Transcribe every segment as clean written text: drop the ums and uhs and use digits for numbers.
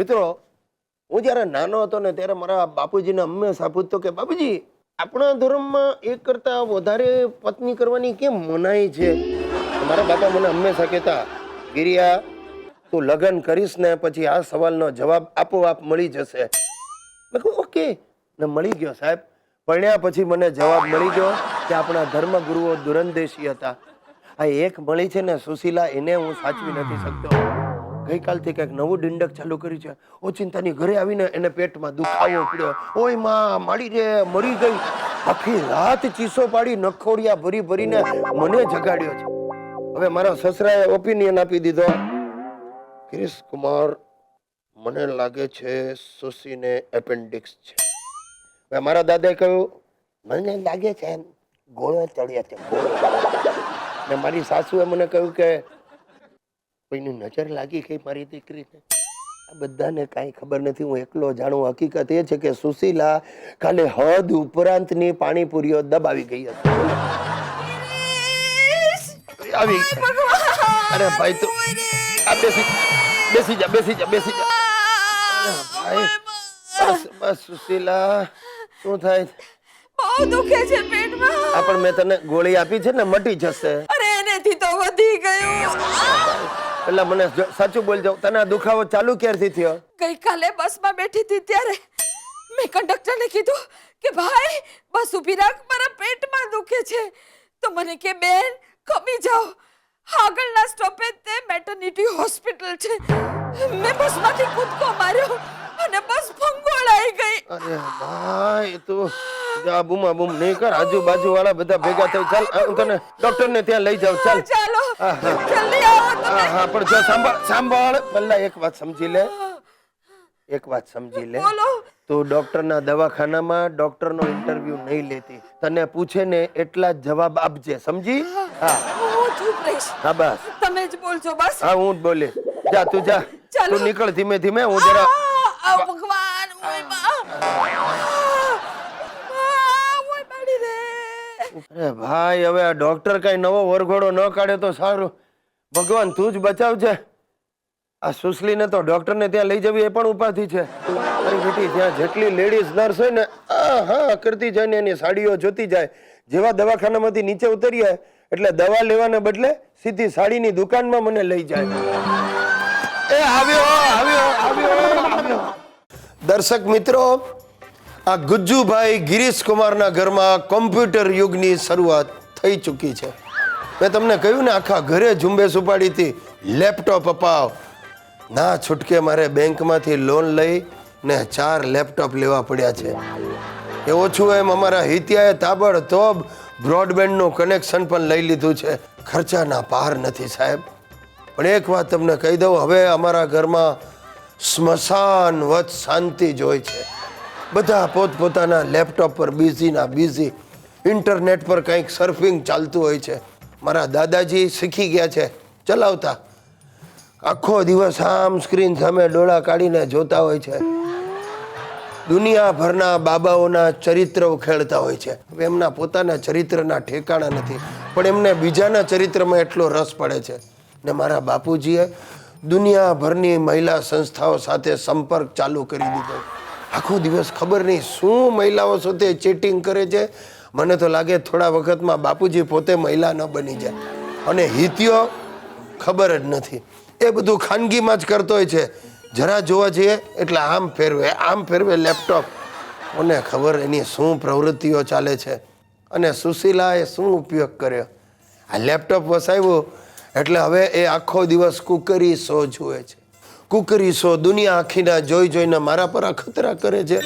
મિત્રો, હું જ્યારે નાનો હતો ને ત્યારે મારા બાપુજીને હંમેશા પૂછતો કે બાપુજી, આપણા ધર્મમાં એક કરતા વધારે પત્ની કરવાની કેમ મનાઈ છે? મારા બાપા મને હંમેશા કહેતા, ગિરિયા, તું લગ્ન કરીશ ને પછી આ સવાલનો જવાબ આપોઆપ મળી જશે. મેં કહ્યું ઓકે, ને મળી ગયો સાહેબ. પરણ્યા પછી મને જવાબ મળી ગયો કે આપણા ધર્મગુરુઓ દુરંદેશી હતા. આ એક મળી છે ને સુશીલા, એને હું સાચવી નથી શકતો. ગઈકાલથી કંઈક નવું ડિંડક ચાલુ કર્યું છે. ઓચિંતાની ઘરે આવીને એને પેટમાં દુખાવો પડ્યો. ઓય માં, માડી રે, મરી ગઈ. આખી રાત ચીસો પાડી નખોડિયા ભરી ભરીને મને જગાડ્યો છે. હવે મારા સસરાએ ઓપિનિયન આપી દીધો, ગિરીશ કુમાર, મને લાગે છે સુશીને એપેન્ડિક્સ છે. હવે મારા દાદાએ કહ્યું, મને લાગે છે ગોળો ચડ્યો છે, ગોળો. ને મારી સાસુએ મને કહ્યું કે કોઈની નજર લાગી ગઈ મારી દીકરીને. આ બધાને કાંઈ ખબર નથી, હું એકલો જાણું. હકીકત એ છે કે સુશીલા કાલે હદ ઉપરાંતની પાણીપુરીઓ દબાવી ગઈ હતી. આવી અરે ભાઈ, તું આ બેસી જા. ભાઈ બસ સુશીલા, શું થાય? બહુ દુખે છે પેટમાં. આ પણ મેં તને ગોળી આપી છે ને, મટી જશે. અરે એનેથી તો વધી ગયું. એટલે મને સાચું બોલજો, તને આ દુખાવો ચાલુ ક્યારથી થયો? ગઈકાલે બસમાં બેઠી હતી ત્યારે મેં કંડક્ટરને કીધું કે ભાઈ બસ ઊભી રાખ, મારા પેટમાં દુખે છે. તો મને કે બેન ખમી જાઓ, આગળના સ્ટોપેજ તે મેટર્નિટી હોસ્પિટલ છે. મેં બસમાંથી કૂદકો માર્યો અને બસ ફંગોળાઈ ગઈ. અરે ભાઈ, તું જા, બૂમા બૂમ નહીં કર. આજુબાજુ વાળા બધા ભેગા થઈ. ચાલ, હું તને ડોક્ટર ને ત્યાં લઈ જાઉં. ચાલ ચાલો જલ્દી આવો તમે. હા, પણ જો સાંભળ પહેલા એક વાત સમજી લે. બોલો. તું ડોક્ટરના દવાખાનામાં ડોક્ટરનો ઇન્ટરવ્યુ નહીં લેતી. તને પૂછે ને એટલા જ જવાબ આપજે, સમજી? હા, હું ચૂપ રહીશ. હા બસ, તમે જ બોલજો બસ. હા હું જ બોલે. જા તું જા, તું નીકળ ધીમે ધીમે. હું જરા ભગવાન, ઓય બા. ઓય બાડી રે. અરે ભાઈ, હવે આ ડોક્ટર કઈ નવો વરઘોડો ન કાઢે તો સારું. ભગવાન તું જ બચાવજે. આ સુશલીને તો ડોક્ટર ને ત્યાં લઈ જવી એ પણ ઉપાધિ છે. અરે બેટી, ત્યાં જેટલી લેડીઝ નર્સ હોય ને, હા કરતી જાય ને એની સાડીઓ જોતી જાય. જેવા દવાખાનામાંથી નીચે ઉતરીએ એટલે દવા લેવાને બદલે સીધી સાડીની દુકાનમાં મને લઈ જાય. એ આવ્યો. દર્શક મિત્રો, આ ગુજ્જુભાઈ ગિરીશ કુમારના ઘરમાં કોમ્પ્યુટર યુગની શરૂઆત થઈ ચૂકી છે. મેં તમને કહ્યું ને, આખા ઘરે ઝુંબેશ ઉપાડી હતી, લેપટોપ અપાવ. ના છૂટકે મારે બેંકમાંથી લોન લઈ ને 4 લેપટોપ લેવા પડ્યા છે. એ ઓછું એમ અમારા હિતિયાએ તાબડતોબ બ્રોડબેન્ડનું કનેક્શન પણ લઈ લીધું છે. ખર્ચાના પાર નથી સાહેબ. પણ એક વાત તમને કહી દઉં, હવે અમારા ઘરમાં સ્મશાન વચ શાંતિ જ હોય છે. બધા પોતપોતાના લેપટોપ પર બિઝી. ઇન્ટરનેટ પર કંઈક સર્ફિંગ ચાલતું હોય છે. મારા દાદાજી શીખી ગયા છે ચલાવતા. આખો દિવસ આમ સ્ક્રીન સામે ડોળા કાઢીને જોતા હોય છે. દુનિયાભરના બાબાઓના ચરિત્ર ઉખેડતા હોય છે. હવે એમના પોતાના ચરિત્રના ઠેકાણા નથી, પણ એમને બીજાના ચરિત્રમાં એટલો રસ પડે છે. ને મારા બાપુજીએ દુનિયાભરની મહિલા સંસ્થાઓ સાથે સંપર્ક ચાલુ કરી દીધો. આખો દિવસ ખબર નહીં શું મહિલાઓ સાથે ચેટિંગ કરે છે. મને તો લાગે થોડા વખતમાં બાપુજી પોતે મહિલા ન બની જાય. અને હિતિયો ખબર જ નથી, એ બધું ખાનગીમાં જ કરતો હોય છે. જરા જોવા જઈએ એટલે આમ ફેરવે લેપટોપ. મને ખબર એની શું પ્રવૃત્તિઓ ચાલે છે અને સુશીલાએ શું ઉપયોગ કર્યો. આ લેપટોપ વસાવ્યું એટલે હવે એ આખો દિવસ કુકરી શો જુએ છે. કુકરી શો દુનિયા આખીના જોઈને મારા પર અખતરા કરે છે.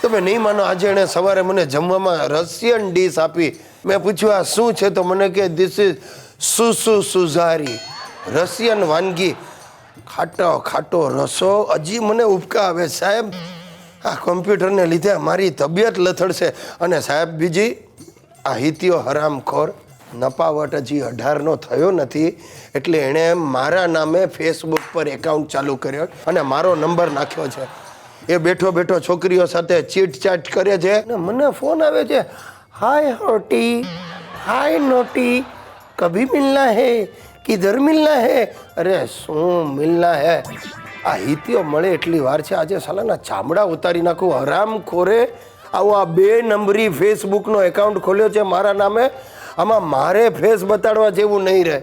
તમે નહીં માનો, આજે એણે સવારે મને જમવામાં રશિયન ડીશ આપી. મેં પૂછ્યું આ શું છે, તો મને કે ધીસ ઇઝ સુઝારી, રશિયન વાનગી. ખાટો રસો. હજી મને ઉપકા આવે સાહેબ. આ કોમ્પ્યુટરને લીધે મારી તબિયત લથડશે. અને સાહેબ બીજી, આ હિતિયો હરામખોર નપાવટ હજી 18નો થયો નથી, એટલે એણે મારા નામે ફેસબુક પર એકાઉન્ટ ચાલુ કર્યો અને મારો નંબર નાખ્યો છે. એ બેઠો છોકરીઓ સાથે ચીટ-ચાટ કરે છે ને મને ફોન આવે છે, હાય હોટી, હાય નોટી, કભી મિલના હે, કિધર મિલના હે? અરે શું મિલના હે? આ હિતિયો મળે એટલી વાર છે. આજે સાલાના ચામડા ઉતારી નાખું. હરામ ખોરે આવો આ 2 નંબરી ફેસબુકનો એકાઉન્ટ ખોલ્યો છે મારા નામે. આમાં મારે ફેસ બતાડવા જેવું નહીં રહે.